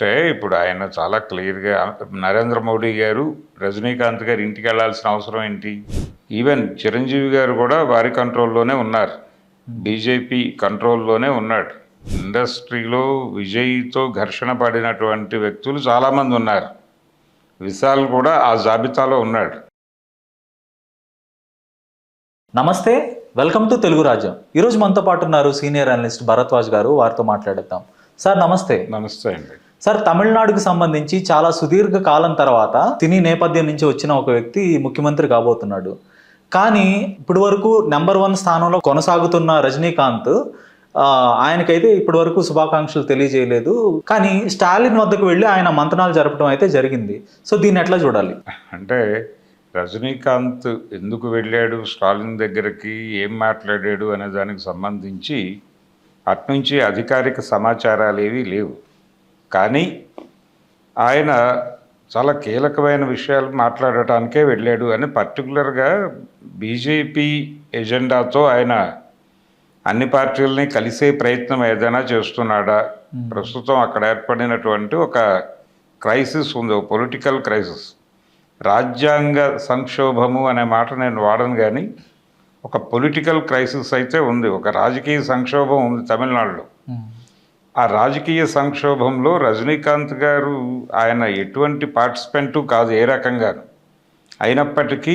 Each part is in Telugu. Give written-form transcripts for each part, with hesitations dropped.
అంటే ఇప్పుడు ఆయన చాలా క్లియర్‌గా నరేంద్ర మోడీ గారు, రజనీకాంత్ గారు ఇంటికి వెళ్ళాల్సిన అవసరం ఏంటి? ఈవెన్ చిరంజీవి గారు కూడా వారి కంట్రోల్‌లోనే ఉన్నారు. బీజేపీ కంట్రోల్‌లోనే ఉన్నాడు. ఇండస్ట్రీలో విజయ్‌తో ఘర్షణ పడినటువంటి వ్యక్తులు చాలామంది ఉన్నారు. విశాల్ కూడా ఆ జాబితాలో ఉన్నాడు. నమస్తే, వెల్కమ్ టు తెలుగు రాజ్యం. ఈరోజు మనతో పాటు ఉన్నారు సీనియర్ అనలిస్ట్ భరద్వాజ్ గారు. వారితో మాట్లాడేద్దాం. సార్ నమస్తే. నమస్తే అండి. సార్, తమిళనాడుకు సంబంధించి చాలా సుదీర్ఘ కాలం తర్వాత సినీ నేపథ్యం నుంచి వచ్చిన ఒక వ్యక్తి ముఖ్యమంత్రి కాబోతున్నాడు. కానీ ఇప్పటి వరకు నెంబర్ 1 స్థానంలో కొనసాగుతున్న రజనీకాంత్ ఆయనకైతే ఇప్పటి వరకు శుభాకాంక్షలు తెలియజేయలేదు. కానీ స్టాలిన్ వద్దకు వెళ్ళి ఆయన మంతనాలు జరపడం అయితే జరిగింది. సో దీన్ని ఎట్లా చూడాలి? అంటే రజనీకాంత్ ఎందుకు వెళ్ళాడు స్టాలిన్ దగ్గరికి, ఏం మాట్లాడాడు అనే దానికి సంబంధించి అట్నుంచి అధికారిక సమాచారాలు ఏవీ లేవు. కానీ ఆయన చాలా కీలకమైన విషయాలు మాట్లాడటానికే వెళ్ళాడు అని పర్టికులర్గా బీజేపీ ఎజెండాతో ఆయన అన్ని పార్టీలని కలిసే ప్రయత్నం ఏదైనా చేస్తున్నాడా? ప్రస్తుతం అక్కడ ఏర్పడినటువంటి ఒక క్రైసిస్ ఉంది, ఒక పొలిటికల్ క్రైసిస్. రాజ్యాంగ సంక్షోభము అనే మాట నేను వాడను, కానీ ఒక పొలిటికల్ క్రైసిస్ అయితే ఉంది, ఒక రాజకీయ సంక్షోభం ఉంది తమిళనాడులో. ఆ రాజకీయ సంక్షోభంలో రజనీకాంత్ గారు ఆయన ఎటువంటి పార్టిసిపెంటు కాదు ఏ రకంగాను. అయినప్పటికీ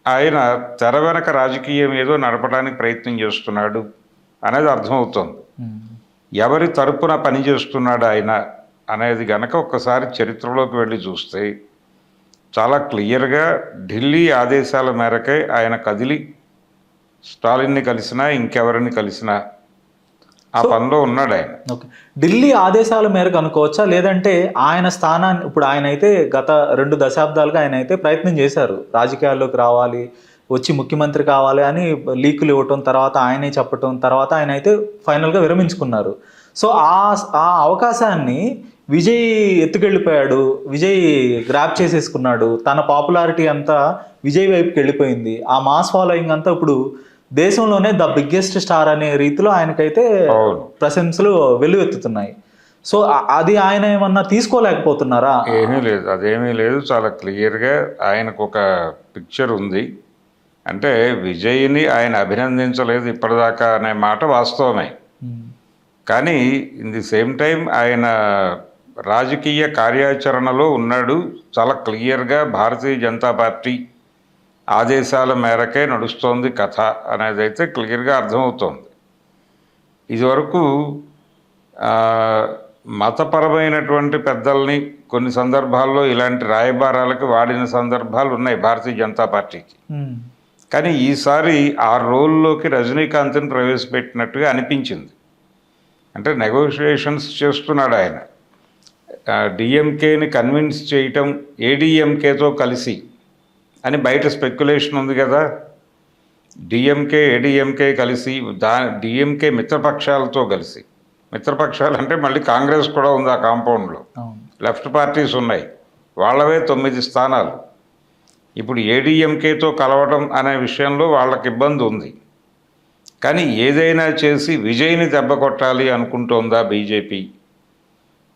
ఆయన తెర వెనక రాజకీయం ఏదో నడపడానికి ప్రయత్నం చేస్తున్నాడు అనేది అర్థమవుతుంది. ఎవరి తరపున పనిచేస్తున్నాడు ఆయన అనేది గనక ఒక్కసారి చరిత్రలోకి వెళ్ళి చూస్తే చాలా క్లియర్గా ఢిల్లీ ఆదేశాల మేరకే ఆయన కదిలి స్టాలిన్ని కలిసినా ఇంకెవరిని కలిసినా ఆ పనిలో ఉన్నాడు ఆయన. ఓకే, ఢిల్లీ ఆదేశాల మేరకు అనుకోవచ్చా, లేదంటే ఆయన స్థానాన్ని ఇప్పుడు ఆయన అయితే గత 2 దశాబ్దాలుగా ఆయన అయితే ప్రయత్నం చేశారు, రాజకీయాల్లోకి రావాలి, వచ్చి ముఖ్యమంత్రి కావాలి అని లీకులు ఇవ్వటం, తర్వాత ఆయనే చెప్పటం, తర్వాత ఆయన అయితే ఫైనల్గా విరమించుకున్నారు. సో ఆ అవకాశాన్ని విజయ్ ఎత్తుకెళ్ళిపోయాడు, విజయ్ గ్రాప్ చేసేసుకున్నాడు. తన పాపులారిటీ అంతా విజయ్ వైపుకి వెళ్ళిపోయింది. ఆ మాస్ ఫాలోయింగ్ అంతా ఇప్పుడు దేశంలోనే ద బిగ్గెస్ట్ స్టార్ అనే రీతిలో ఆయనకైతే ప్రశంసలు వెల్లువెత్తుతున్నాయి. సో అది ఆయన ఏమన్నా తీసుకోలేకపోతున్నారా? ఏమీ లేదు, అదేమీ లేదు. చాలా క్లియర్గా ఆయనకు ఒక పిక్చర్ ఉంది. అంటే విజయ్ని ఆయన అభినందించలేదు ఇప్పటిదాకా అనే మాట వాస్తవమే. కానీ ఇన్ ది సేమ్ టైం ఆయన రాజకీయ కార్యాచరణలో ఉన్నాడు. చాలా క్లియర్గా భారతీయ జనతా పార్టీ ఆదేశాల మేరకే నడుస్తోంది కథ అనేది అయితే క్లియర్గా అర్థమవుతోంది. ఇదివరకు మతపరమైనటువంటి పెద్దల్ని కొన్ని సందర్భాల్లో ఇలాంటి రాయబారాలకు వాడిన సందర్భాలు ఉన్నాయి భారతీయ జనతా పార్టీకి. కానీ ఈసారి ఆ రోల్లోకి రజనీకాంత్ని ప్రవేశపెట్టినట్టుగా అనిపించింది. అంటే నెగోషియేషన్స్ చేస్తున్నాడు ఆయన. డిఎంకేని కన్విన్స్ చేయటం ఏడీఎంకేతో కలిసి అని బయట స్పెక్యులేషన్ ఉంది కదా. డిఎంకే ఏడీఎంకే కలిసి డిఎంకే మిత్రపక్షాలతో కలిసి, మిత్రపక్షాలు అంటే మళ్ళీ కాంగ్రెస్ కూడా ఉంది ఆ కాంపౌండ్లో, లెఫ్ట్ పార్టీస్ ఉన్నాయి, వాళ్ళవే 9 స్థానాలు. ఇప్పుడు ఏడీఎంకేతో కలవడం అనే విషయంలో వాళ్ళకి ఇబ్బంది ఉంది. కానీ ఏదైనా చేసి విజయ్ని దెబ్బ కొట్టాలి అనుకుంటోందా బీజేపీ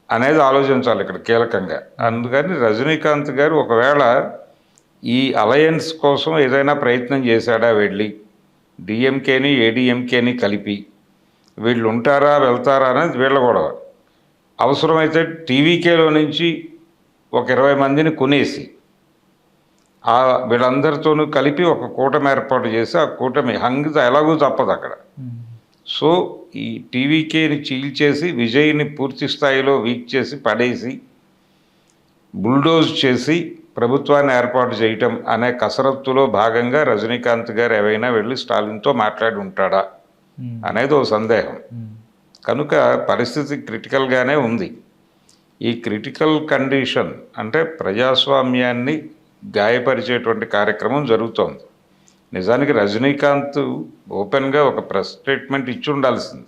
అనేది ఆలోచించాలి ఇక్కడ కీలకంగా. అందుకని రజనీకాంత్ గారు ఒకవేళ ఈ అలయన్స్ కోసం ఏదైనా ప్రయత్నం చేశాడా, వెళ్ళి డిఎంకేని ఏడీఎంకేని కలిపి వీళ్ళు ఉంటారా వెళ్తారా అనేది వీళ్ళ గొడవ. అవసరమైతే టీవీకేలో నుంచి ఒక 20 మందిని కొనేసి వీళ్ళందరితోనూ కలిపి ఒక కూటమి ఏర్పాటు చేసి ఆ కూటమి హంగిత ఎలాగూ తప్పదు అక్కడ. సో ఈ టీవీకేని చీల్చేసి విజయ్ని పూర్తి స్థాయిలో వీక్ చేసి పడేసి బుల్డోజ్ చేసి ప్రభుత్వాన్ని ఏర్పాటు చేయటం అనే కసరత్తులో భాగంగా రజనీకాంత్ గారు ఏవైనా వెళ్ళి స్టాలిన్తో మాట్లాడి ఉంటాడా అనేది ఓ సందేహం. కనుక పరిస్థితి క్రిటికల్గానే ఉంది. ఈ క్రిటికల్ కండిషన్ అంటే ప్రజాస్వామ్యాన్ని గాయపరిచేటువంటి కార్యక్రమం జరుగుతోంది. నిజానికి రజనీకాంత్ ఓపెన్గా ఒక ప్రెస్ స్టేట్మెంట్ ఇచ్చి ఉండాల్సింది.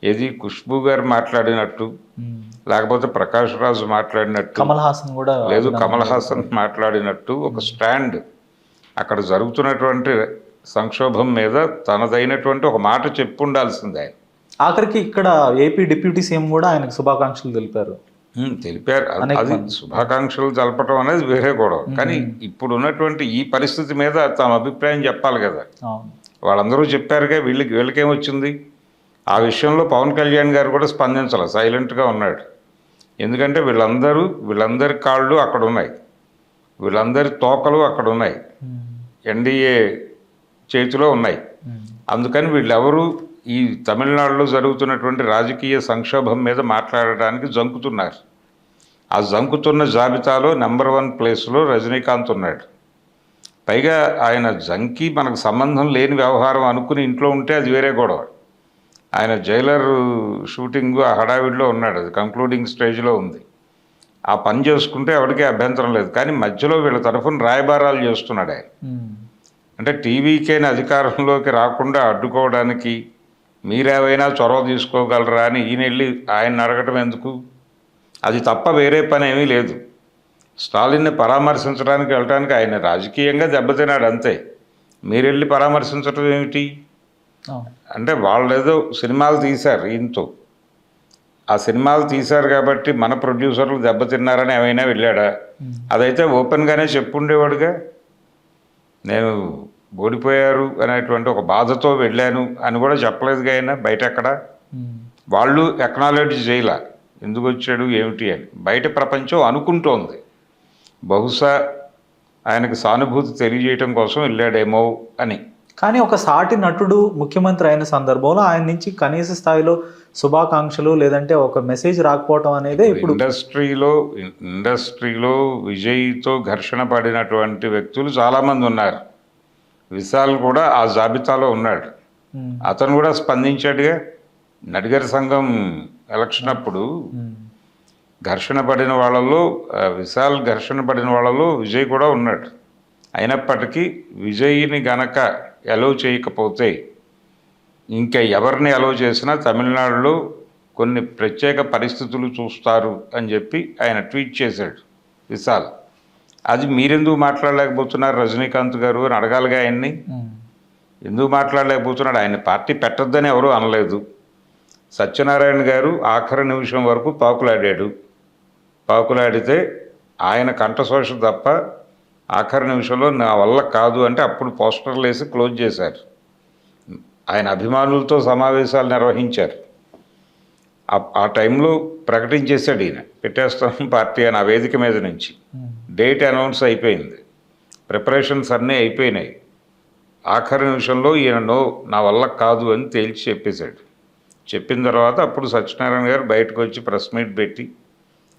ఏది ఖుష్బూ గారు మాట్లాడినట్టు, లేకపోతే ప్రకాష్ రాజు మాట్లాడినట్టు, కమల్ హాసన్ కూడా లేదు కమల్ హాసన్ మాట్లాడినట్టు ఒక స్టాండ్ అక్కడ జరుగుతున్నటువంటి సంక్షోభం మీద తనదైనటువంటి ఒక మాట చెప్పు ఉండాల్సిందే. ఆఖరికి ఇక్కడ ఏపీ డిప్యూటీ సీఎం కూడా ఆయనకు శుభాకాంక్షలు తెలిపారు. తెలిపారు. అనేక అది మంది. శుభాకాంక్షలు తెలపటం అనేది వేరే గొడవ. కానీ ఇప్పుడు ఉన్నటువంటి ఈ పరిస్థితి మీద తమ అభిప్రాయం చెప్పాలి కదా. అవును. వాళ్ళందరూ చెప్పారుగా, వీళ్ళకేమొచ్చింది? ఆ విషయంలో పవన్ కళ్యాణ్ గారు కూడా స్పందించాలి, సైలెంట్గా ఉన్నాడు. ఎందుకంటే వీళ్ళందరి కాళ్ళు అక్కడ ఉన్నాయి, వీళ్ళందరి తోకలు అక్కడ ఉన్నాయి, ఎన్డీఏ చేతిలో ఉన్నాయి. అందుకని వీళ్ళెవరూ ఈ తమిళనాడులో జరుగుతున్నటువంటి రాజకీయ సంక్షోభం మీద మాట్లాడడానికి జంకుతున్నారు. ఆ జంకుతున్న జాబితాలో నెంబర్ 1 ప్లేస్లో రజనీకాంత్ ఉన్నాడు. పైగా ఆయన జంకి మనకు సంబంధం లేని వ్యవహారం అనుకుని ఇంట్లో ఉంటే అది వేరే గొడవ. ఆయన జైలర్ షూటింగ్ ఆ హడావిడిలో ఉన్నాడు, అది కంక్లూడింగ్ స్టేజ్లో ఉంది. ఆ పని చేసుకుంటే ఎవరికీ అభ్యంతరం లేదు. కానీ మధ్యలో వీళ్ళ తరఫున రాయబారాలు చేస్తున్నాడు ఆయన. అంటే టీవీకేని అధికారంలోకి రాకుండా అడ్డుకోవడానికి మీరేమైనా చొరవ తీసుకోగలరా అని ఈయన వెళ్ళి ఆయన అడగటం ఎందుకు? అది తప్ప వేరే పని ఏమీ లేదు. స్టాలిన్ని పరామర్శించడానికి వెళ్ళడానికి ఆయన రాజకీయంగా దెబ్బతిన్నాడు అంతే. మీరు వెళ్ళి పరామర్శించడం ఏమిటి? అంటే వాళ్ళు ఏదో సినిమాలు తీశారు ఈయనతో, ఆ సినిమాలు తీశారు కాబట్టి మన ప్రొడ్యూసర్లు దెబ్బతిన్నారని ఏమైనా వెళ్ళాడా? అదైతే ఓపెన్గానే చెప్పుండేవాడుగా. నేను ఓడిపోయారు అనేటువంటి ఒక బాధతో వెళ్ళాను అని కూడా చెప్పలేదుగా ఆయన బయట ఎక్కడ. వాళ్ళు ఎక్నాలెడ్జ్ చేయలే ఎందుకు వచ్చాడు ఏమిటి అని. బయట ప్రపంచం అనుకుంటోంది బహుశా ఆయనకు సానుభూతి తెలియజేయటం కోసం వెళ్ళాడేమో అని. కానీ ఒక సాటి నటుడు ముఖ్యమంత్రి అయిన సందర్భంలో ఆయన నుంచి కనీస స్థాయిలో శుభాకాంక్షలు లేదంటే ఒక మెసేజ్ రాకపోవటం అనేది ఇప్పుడు ఇండస్ట్రీలో విజయ్తో ఘర్షణ పడినటువంటి వ్యక్తులు చాలామంది ఉన్నారు. విశాల్ కూడా ఆ జాబితాలో ఉన్నాడు. అతను కూడా స్పందించాడుగా. నడిగర్ సంఘం ఎలక్షన్ అప్పుడు ఘర్షణ పడిన వాళ్ళలో విశాల్ ఘర్షణ పడిన వాళ్ళలో విజయ్ కూడా ఉన్నాడు. అయినప్పటికీ విజయ్ని గనక అలౌ చేయకపోతే ఇంకా ఎవరిని అలౌ చేసినా తమిళనాడులో కొన్ని ప్రత్యేక పరిస్థితులు చూస్తారు అని చెప్పి ఆయన ట్వీట్ చేశాడు విశాల్. అది మీరెందుకు మాట్లాడలేకపోతున్నారు రజనీకాంత్ గారు అని అడగాలిగా ఆయన్ని. ఎందుకు మాట్లాడలేకపోతున్నాడు? ఆయన పార్టీ పెట్టొద్దని ఎవరూ అనలేదు. సత్యనారాయణ గారు ఆఖరి నిమిషం వరకు పాకులాడితే ఆయన కంఠశోష తప్ప ఆఖరి నిమిషంలో నా వల్ల కాదు అంటే అప్పుడు పోస్టర్లు వేసి క్లోజ్ చేశారు. ఆయన అభిమానులతో సమావేశాలు నిర్వహించారు. ఆ టైంలో ప్రకటించేశాడు ఈయన, పెట్టేస్తాం పార్టీ అని ఆ వేదిక మీద నుంచి. డేట్ అనౌన్స్ అయిపోయింది, ప్రిపరేషన్స్ అన్నీ అయిపోయినాయి. ఆఖరి నిమిషంలో ఈయన నా వల్ల కాదు అని తేల్చి చెప్పేశాడు. చెప్పిన తర్వాత అప్పుడు సత్యనారాయణ గారు బయటకు వచ్చి ప్రెస్ మీట్ పెట్టి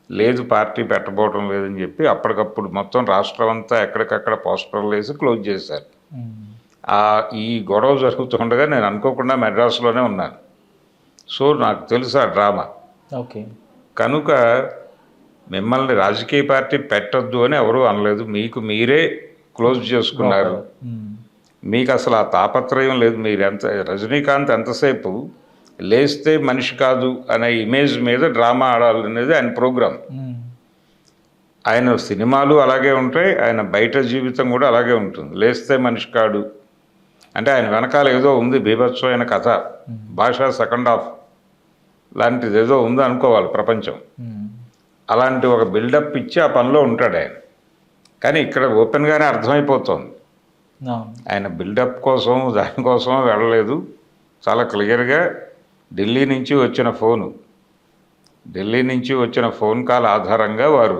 లేదు పార్టీ పెట్టబోవడం లేదని చెప్పి అప్పటికప్పుడు మొత్తం రాష్ట్రం అంతా ఎక్కడికక్కడ పోస్టర్లు వేసి క్లోజ్ చేశారు. ఈ గొడవ జరుగుతుండగా నేను అనుకోకుండా మెడ్రాస్లోనే ఉన్నాను. సో నాకు తెలుసు ఆ డ్రామా. ఓకే. కనుక మిమ్మల్ని రాజకీయ పార్టీ పెట్టొద్దు అని ఎవరూ అనలేదు, మీకు మీరే క్లోజ్ చేసుకున్నారు. మీకు అసలు ఆ తాపత్రయం లేదు. మీరు రజనీకాంత్ ఎంతసేపు లేస్తే మనిషి కాదు అనే ఇమేజ్ మీద డ్రామా ఆడాలనేది ఆయన ప్రోగ్రాం. ఆయన సినిమాలు అలాగే ఉంటాయి, ఆయన బయట జీవితం కూడా అలాగే ఉంటుంది. లేస్తే మనిషి కాడు అంటే ఆయన వెనకాల ఏదో ఉంది, బీభత్సమైన కథ, భాష సెకండ్ హాఫ్ లాంటిది ఏదో ఉంది అనుకోవాలి ప్రపంచం. అలాంటి ఒక బిల్డప్ ఇచ్చి ఆ పనిలో ఉంటాడు ఆయన. కానీ ఇక్కడ ఓపెన్గానే అర్థమైపోతుంది ఆయన బిల్డప్ కోసం దానికోసం వెళ్ళలేదు. చాలా క్లియర్గా ఢిల్లీ నుంచి వచ్చిన ఫోన్ కాల్ ఆధారంగా వారు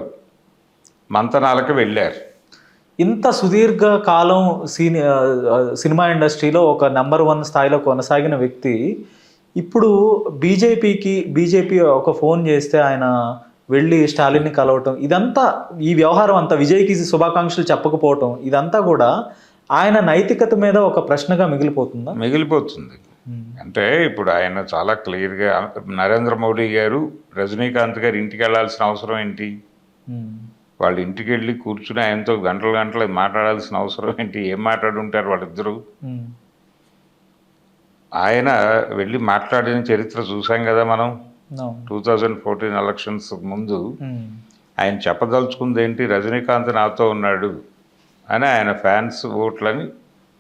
మంతనాలకు వెళ్ళారు. ఇంత సుదీర్ఘ కాలం సినిమా ఇండస్ట్రీలో ఒక నెంబర్ 1 స్థాయిలో కొనసాగిన వ్యక్తి ఇప్పుడు బీజేపీ ఒక ఫోన్ చేస్తే ఆయన వెళ్ళి స్టాలిన్ని కలవటం, ఇదంతా ఈ వ్యవహారం అంతా విజయ్కి శుభాకాంక్షలు చెప్పకపోవటం, ఇదంతా కూడా ఆయన నైతికత మీద ఒక ప్రశ్నగా మిగిలిపోతుందా? మిగిలిపోతుంది. అంటే ఇప్పుడు ఆయన చాలా క్లియర్గా నరేంద్ర మోడీ గారు రజనీకాంత్ గారు ఇంటికి వెళ్ళాల్సిన అవసరం ఏంటి? వాళ్ళ ఇంటికి వెళ్ళి కూర్చుని ఆయనతో గంటలు మాట్లాడాల్సిన అవసరం ఏంటి? ఏం మాట్లాడుంటారు వాళ్ళిద్దరూ? ఆయన వెళ్ళి మాట్లాడిన చరిత్ర చూసాం కదా మనం. 2014 ఎలక్షన్స్ ముందు ఆయన చెప్పదలుచుకుంది ఏంటి? రజనీకాంత్ నాతో ఉన్నాడు అని ఆయన ఫ్యాన్స్ ఓట్లని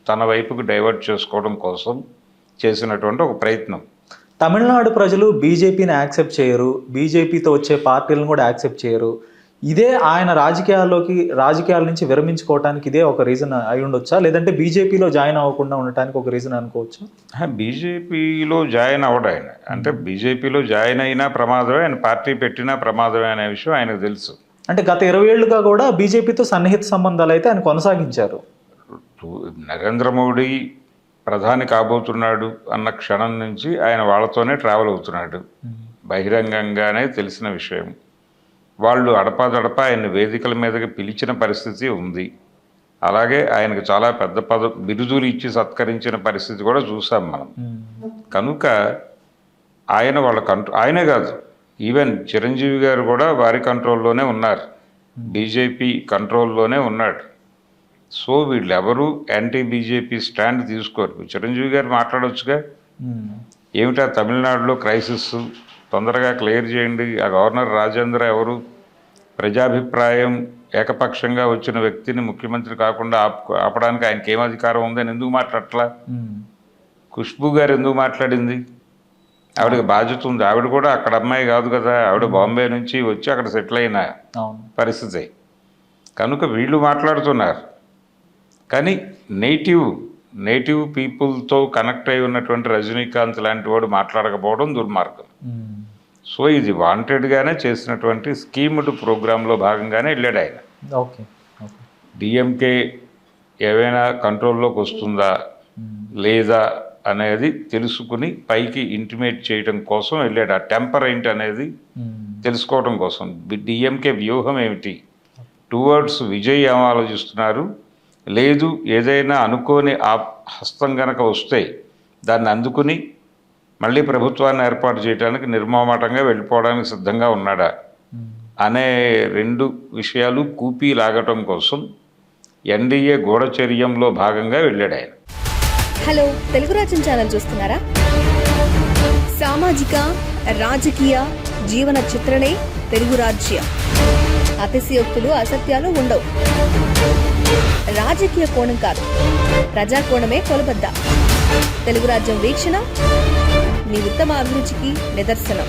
తన వైపుకు డైవర్ట్ చేసుకోవడం కోసం చేసినటువంటి ఒక ప్రయత్నం. తమిళనాడు ప్రజలు బీజేపీని యాక్సెప్ట్ చేయరు, బీజేపీతో వచ్చే పార్టీలను కూడా యాక్సెప్ట్ చేయరు. ఇదే ఆయన రాజకీయాల నుంచి విరమించుకోవటానికి ఇదే ఒక రీజన్ అయి ఉండొచ్చా, లేదంటే బీజేపీలో జాయిన్ అవ్వకుండా ఉండటానికి ఒక రీజన్ అనుకోవచ్చు? బీజేపీలో జాయిన్ అవ్వడు ఆయన. అంటే బీజేపీలో జాయిన్ అయినా ప్రమాదమే, ఆయన పార్టీ పెట్టినా ప్రమాదమే అనే విషయం ఆయనకు తెలుసు. అంటే గత 20 ఏళ్లుగా కూడా బీజేపీతో సన్నిహిత సంబంధాలు అయితే ఆయన కొనసాగించారు. నరేంద్ర మోడీ ప్రధాని కాబోతున్నాడు అన్న క్షణం నుంచి ఆయన వాళ్ళతోనే ట్రావెల్ అవుతున్నాడు. బహిరంగంగానే తెలిసిన విషయం. వాళ్ళు అడపాదడప ఆయన వేదికల మీదకి పిలిచిన పరిస్థితి ఉంది. అలాగే ఆయనకు చాలా పెద్ద బిరుదులు ఇచ్చి సత్కరించిన పరిస్థితి కూడా చూసాం మనం. కనుక ఆయన ఆయనే కాదు, ఈవెన్ చిరంజీవి గారు కూడా వారి కంట్రోల్లోనే ఉన్నారు, బీజేపీ కంట్రోల్లోనే ఉన్నాడు. సో వీళ్ళెవరూ యాంటీ బీజేపీ స్టాండ్ తీసుకోరు. చిరంజీవి గారు మాట్లాడవచ్చుగా, ఏమిటా తమిళనాడులో క్రైసిస్ తొందరగా క్లియర్ చేయండి, ఆ గవర్నర్ రాజేంద్ర ఎవరు, ప్రజాభిప్రాయం ఏకపక్షంగా వచ్చిన వ్యక్తిని ముఖ్యమంత్రి కాకుండా ఆపడానికి ఆయనకి ఏం అధికారం ఉందని ఎందుకు మాట్లాడట్లా? ఖుష్బూ గారు ఎందుకు మాట్లాడింది? ఆవిడకి బాధ్యత ఉంది. ఆవిడ కూడా అక్కడ అమ్మాయి కాదు కదా, ఆవిడ బాంబే నుంచి వచ్చి అక్కడ సెటిల్ అయిన పరిస్థితి. కనుక వీళ్ళు మాట్లాడుతున్నారు. కానీ నేటివ్ పీపుల్తో కనెక్ట్ అయి ఉన్నటువంటి రజనీకాంత్ లాంటి వాడు మాట్లాడకపోవడం దుర్మార్గం. సో ఇది వాంటెడ్గానే చేసినటువంటి స్కీమ్డ్ ప్రోగ్రాంలో భాగంగానే వెళ్ళాడు ఆయన. డిఎంకే ఏవైనా కంట్రోల్లోకి వస్తుందా లేదా అనేది తెలుసుకుని పైకి ఇంటిమేట్ చేయడం కోసం వెళ్ళాడు. ఆ టెంపర్ ఏంటి అనేది తెలుసుకోవడం కోసం. డిఎంకే వ్యూహం ఏమిటి, టువర్డ్స్ విజయ్ ఏం ఆలోచిస్తున్నారు, లేదు ఏదైనా అనుకోని ఆ హస్తం గనక వస్తే దాన్ని అందుకుని మళ్ళీ ప్రభుత్వాన్ని ఏర్పాటు చేయడానికి నిర్మమాటంగా వెళ్ళిపోవడానికి సిద్ధంగా ఉన్నాడా అనే 2 విషయాలు కూపీ లాగటం కోసం ఎన్డీఏ గూఢచర్యంలో భాగంగా వెళ్ళాడు ఆయన. హలో, తెలుగు రాజ్యం ఛానల్ చూస్తున్నారా? సామాజిక రాజకీయ జీవన చిత్రణే తెలుగు రాజ్యం. అతిశయోక్తులు అసత్యాలు ఉండవు. రాజకీయ కోణం కాదు, ప్రజా కోణమే కొలబద్ద. తెలుగు రాజ్యం వీక్షణ మీ ఉత్తమ అభిరుచికి నిదర్శనం.